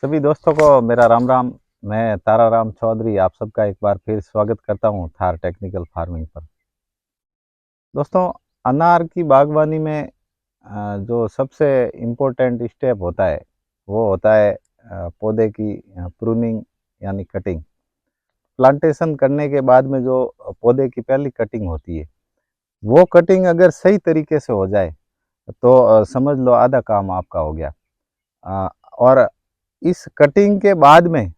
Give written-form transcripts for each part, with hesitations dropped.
सभी दोस्तों को मेरा राम राम। मैं ताराराम चौधरी आप सबका एक बार फिर स्वागत करता हूं थार टेक्निकल फार्मिंग पर। दोस्तों, अनार की बागवानी में जो सबसे इम्पोर्टेंट स्टेप होता है वो होता है पौधे की प्रूनिंग यानी कटिंग। प्लांटेशन करने के बाद में जो पौधे की पहली कटिंग होती है, वो कटिंग अगर सही तरीके से हो जाए तो समझ लो आधा काम आपका हो गया। और इस कटिंग के बाद में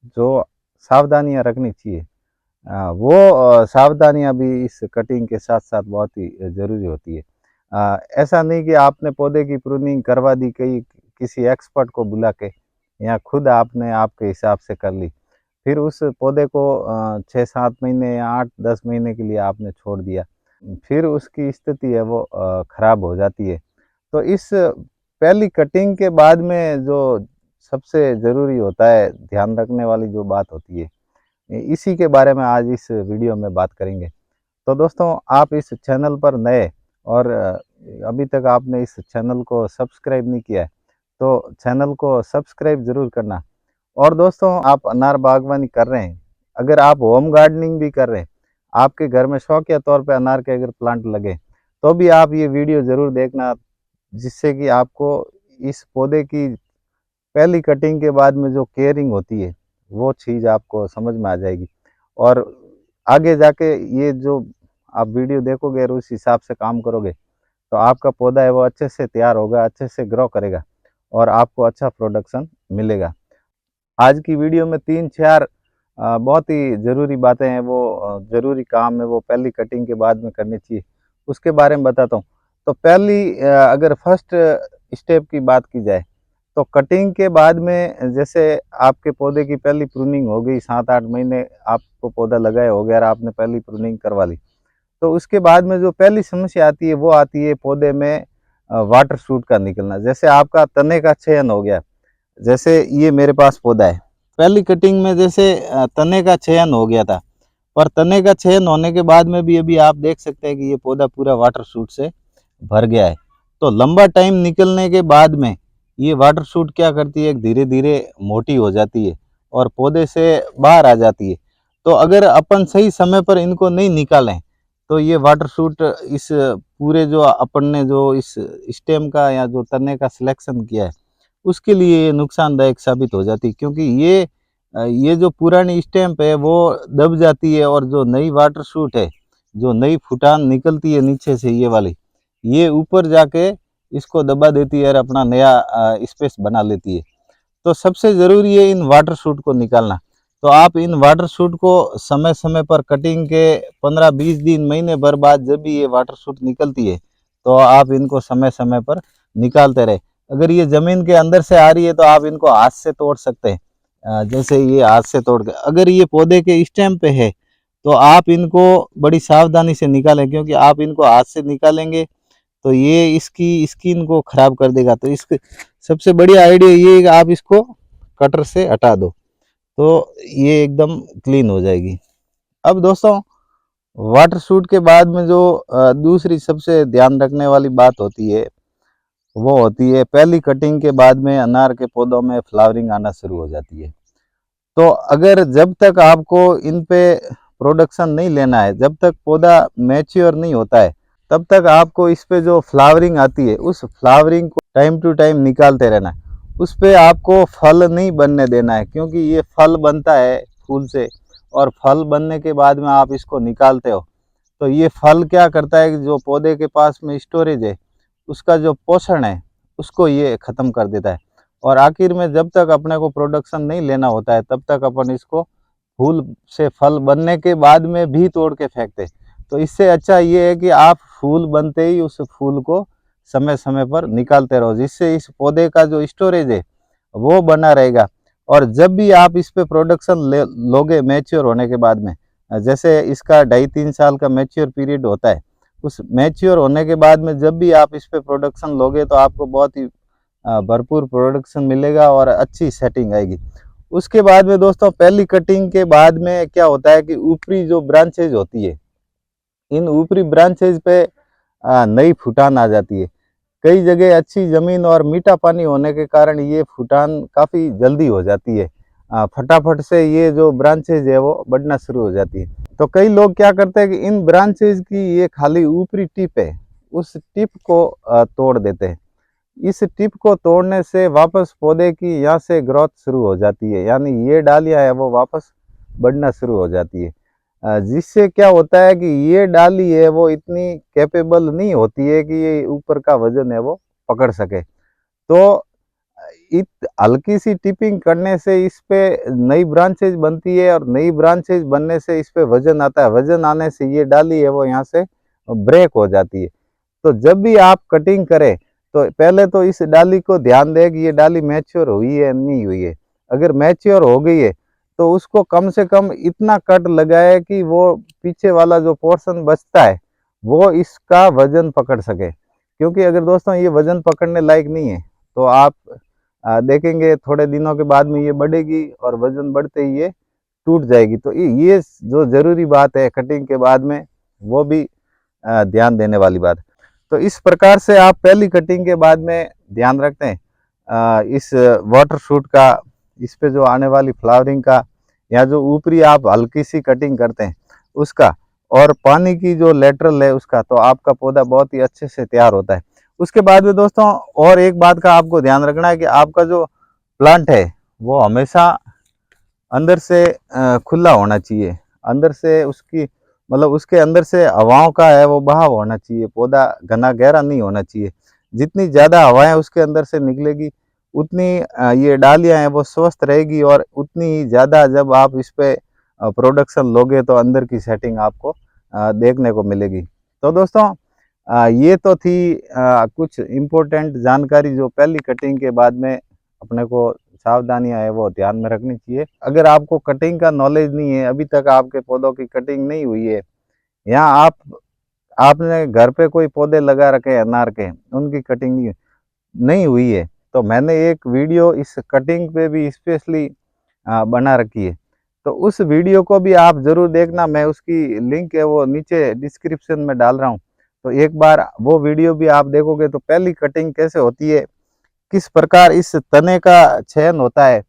जो सावधानियां रखनी चाहिए, वो सावधानियां भी इस कटिंग के साथ साथ बहुत ही ज़रूरी होती है। ऐसा नहीं कि आपने पौधे की प्रूनिंग करवा दी कहीं किसी एक्सपर्ट को बुला के, या खुद आपने आपके हिसाब से कर ली, फिर उस पौधे को 6-7 महीने या 8-10 महीने के लिए आपने छोड़ दिया, फिर उसकी स्थिति है वो ख़राब हो जाती है। तो इस पहली कटिंग के बाद में जो सबसे ज़रूरी होता है, ध्यान रखने वाली जो बात होती है, इसी के बारे में आज इस वीडियो में बात करेंगे। तो दोस्तों, आप इस चैनल पर नए और अभी तक आपने इस चैनल को सब्सक्राइब नहीं किया है तो चैनल को सब्सक्राइब ज़रूर करना। और दोस्तों, आप अनार बागवानी कर रहे हैं, अगर आप होम गार्डनिंग भी कर रहे हैं, आपके घर में शौकिया तौर पे अनार के अगर प्लांट लगे, तो भी आप ये वीडियो ज़रूर देखना, जिससे कि आपको इस पौधे की पहली कटिंग के बाद में जो केयरिंग होती है वो चीज़ आपको समझ में आ जाएगी। और आगे जाके ये जो आप वीडियो देखोगे और उस हिसाब से काम करोगे, तो आपका पौधा है वो अच्छे से तैयार होगा, अच्छे से ग्रो करेगा और आपको अच्छा प्रोडक्शन मिलेगा। आज की वीडियो में 3-4 बहुत ही ज़रूरी बातें हैं, वो ज़रूरी काम है वो पहली कटिंग के बाद में करनी चाहिए, उसके बारे में बताता हूँ। तो पहली अगर फर्स्ट स्टेप की बात की जाए, तो कटिंग के बाद में जैसे आपके पौधे की पहली प्रूनिंग हो गई, 7-8 महीने आपको पौधा लगाया हो गया और आपने पहली प्रूनिंग करवा ली, तो उसके बाद में जो पहली समस्या आती है वो आती है पौधे में वाटर शूट का निकलना। जैसे आपका तने का चयन हो गया, जैसे ये मेरे पास पौधा है, पहली कटिंग में जैसे तने का चयन हो गया था, पर तने का चयन होने के बाद में भी अभी आप देख सकते हैं कि ये पौधा पूरा वाटर शूट से भर गया है। तो लंबा टाइम निकलने के बाद में ये वाटर शूट क्या करती है, धीरे धीरे मोटी हो जाती है और पौधे से बाहर आ जाती है। तो अगर अपन सही समय पर इनको नहीं निकालें, तो ये वाटर शूट इस पूरे जो अपन ने जो इस स्टेम का या जो तने का सिलेक्शन किया है, उसके लिए नुकसानदायक साबित हो जाती है, क्योंकि ये जो पुरानी स्टैम्प है वो दब जाती है और जो नई वाटर शूट है, जो नई फुटान निकलती है नीचे से ये वाली, ये ऊपर जाके इसको दबा देती है और अपना नया स्पेस बना लेती है। तो सबसे ज़रूरी है इन वाटर शूट को निकालना। तो आप इन वाटर शूट को समय समय पर कटिंग के 15-20 दिन महीने भर बाद जब भी ये वाटर शूट निकलती है, तो आप इनको समय समय पर निकालते रहे। अगर ये ज़मीन के अंदर से आ रही है तो आप इनको हाथ से तोड़ सकते हैं। जैसे ये हाथ से तोड़ के, अगर ये पौधे के स्टेम पे है तो आप इनको बड़ी सावधानी से निकालें, क्योंकि आप इनको हाथ से निकालेंगे तो ये इसकी स्किन को खराब कर देगा। तो इसके सबसे बढ़िया आइडिया ये है कि आप इसको कटर से हटा दो, तो ये एकदम क्लीन हो जाएगी। अब दोस्तों, वाटर शूट के बाद में जो दूसरी सबसे ध्यान रखने वाली बात होती है, वो होती है पहली कटिंग के बाद में अनार के पौधों में फ्लावरिंग आना शुरू हो जाती है। तो अगर जब तक आपको इन पे प्रोडक्शन नहीं लेना है, जब तक पौधा मैच्योर नहीं होता है, तब तक आपको इस पे जो फ्लावरिंग आती है उस फ्लावरिंग को टाइम टू टाइम निकालते रहना है। उस पे आपको फल नहीं बनने देना है, क्योंकि ये फल बनता है फूल से, और फल बनने के बाद में आप इसको निकालते हो, तो ये फल क्या करता है कि जो पौधे के पास में स्टोरेज है, उसका जो पोषण है उसको ये ख़त्म कर देता है। और आखिर में जब तक अपने को प्रोडक्शन नहीं लेना होता है, तब तक अपन इसको फूल से फल बनने के बाद में भी तोड़ के फेंकते। तो इससे अच्छा ये है कि आप फूल बनते ही उस फूल को समय समय पर निकालते रहो, जिससे इस पौधे का जो स्टोरेज है वो बना रहेगा। और जब भी आप इस पे प्रोडक्शन लोगे मैच्योर होने के बाद में, जैसे इसका 2.5-3 साल का मैच्योर पीरियड होता है, उस मैच्योर होने के बाद में जब भी आप इस पे प्रोडक्शन लोगे तो आपको बहुत ही भरपूर प्रोडक्शन मिलेगा और अच्छी सेटिंग आएगी। उसके बाद में दोस्तों, पहली कटिंग के बाद में क्या होता है कि ऊपरी जो ब्रांचेज होती है, इन ऊपरी ब्रांचेज पे नई फुटान आ जाती है। कई जगह अच्छी ज़मीन और मीठा पानी होने के कारण ये फुटान काफ़ी जल्दी हो जाती है। फटाफट से ये जो ब्रांचेज है वो बढ़ना शुरू हो जाती है। तो कई लोग क्या करते हैं कि इन ब्रांचेज की ये खाली ऊपरी टिप है, उस टिप को तोड़ देते हैं। इस टिप को तोड़ने से वापस पौधे की यहाँ से ग्रोथ शुरू हो जाती है, यानी ये डालियाँ है वो वापस बढ़ना शुरू हो जाती है। जिससे क्या होता है कि ये डाली है वो इतनी कैपेबल नहीं होती है कि ये ऊपर का वजन है वो पकड़ सके। तो इत हल्की सी टिपिंग करने से इस पे नई ब्रांचेज बनती है और नई ब्रांचेज बनने से इस पे वजन आता है। वजन आने से ये डाली है वो यहाँ से ब्रेक हो जाती है। तो जब भी आप कटिंग करें तो पहले तो इस डाली को ध्यान दें कि ये डाली मैच्योर हुई है नहीं हुई है। अगर मैच्योर हो गई है तो उसको कम से कम इतना कट लगाए कि वो पीछे वाला जो पोर्शन बचता है वो इसका वजन पकड़ सके। क्योंकि अगर दोस्तों ये वजन पकड़ने लायक नहीं है तो आप देखेंगे थोड़े दिनों के बाद में ये बढ़ेगी और वजन बढ़ते ही ये टूट जाएगी। तो ये जो ज़रूरी बात है कटिंग के बाद में वो भी ध्यान देने वाली बात है। तो इस प्रकार से आप पहली कटिंग के बाद में ध्यान रखते हैं इस वाटर शूट का, इस पे जो आने वाली फ्लावरिंग का, या जो ऊपरी आप हल्की सी कटिंग करते हैं उसका, और पानी की जो लेटरल है उसका, तो आपका पौधा बहुत ही अच्छे से तैयार होता है। उसके बाद में दोस्तों और एक बात का आपको ध्यान रखना है कि आपका जो प्लांट है वो हमेशा अंदर से खुला होना चाहिए। अंदर से उसकी मतलब उसके अंदर से हवाओं का है वो बहाव होना चाहिए। पौधा घना गहरा नहीं होना चाहिए। जितनी ज़्यादा हवाएं उसके अंदर से निकलेगी उतनी ये डालियां हैं वो स्वस्थ रहेगी, और उतनी ही ज़्यादा जब आप इस पे प्रोडक्शन लोगे तो अंदर की सेटिंग आपको देखने को मिलेगी। तो दोस्तों ये तो थी कुछ इम्पोर्टेंट जानकारी जो पहली कटिंग के बाद में अपने को सावधानियां है वो ध्यान में रखनी चाहिए। अगर आपको कटिंग का नॉलेज नहीं है, अभी तक आपके पौधों की कटिंग नहीं हुई है, या आपने घर पे कोई पौधे लगा रखे हैं अनार के, उनकी कटिंग नहीं हुई है, तो मैंने एक वीडियो इस कटिंग पे भी स्पेशली बना रखी है। तो उस वीडियो को भी आप ज़रूर देखना, मैं उसकी लिंक है वो नीचे डिस्क्रिप्शन में डाल रहा हूँ। तो एक बार वो वीडियो भी आप देखोगे तो पहली कटिंग कैसे होती है, किस प्रकार इस तने का चयन होता है,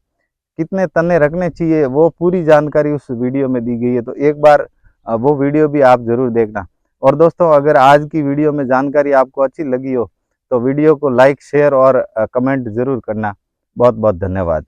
कितने तने रखने चाहिए, वो पूरी जानकारी उस वीडियो में दी गई है। तो एक बार वो वीडियो भी आप ज़रूर देखना। और दोस्तों अगर आज की वीडियो में जानकारी आपको अच्छी लगी हो तो वीडियो को लाइक शेयर और कमेंट ज़रूर करना। बहुत बहुत धन्यवाद।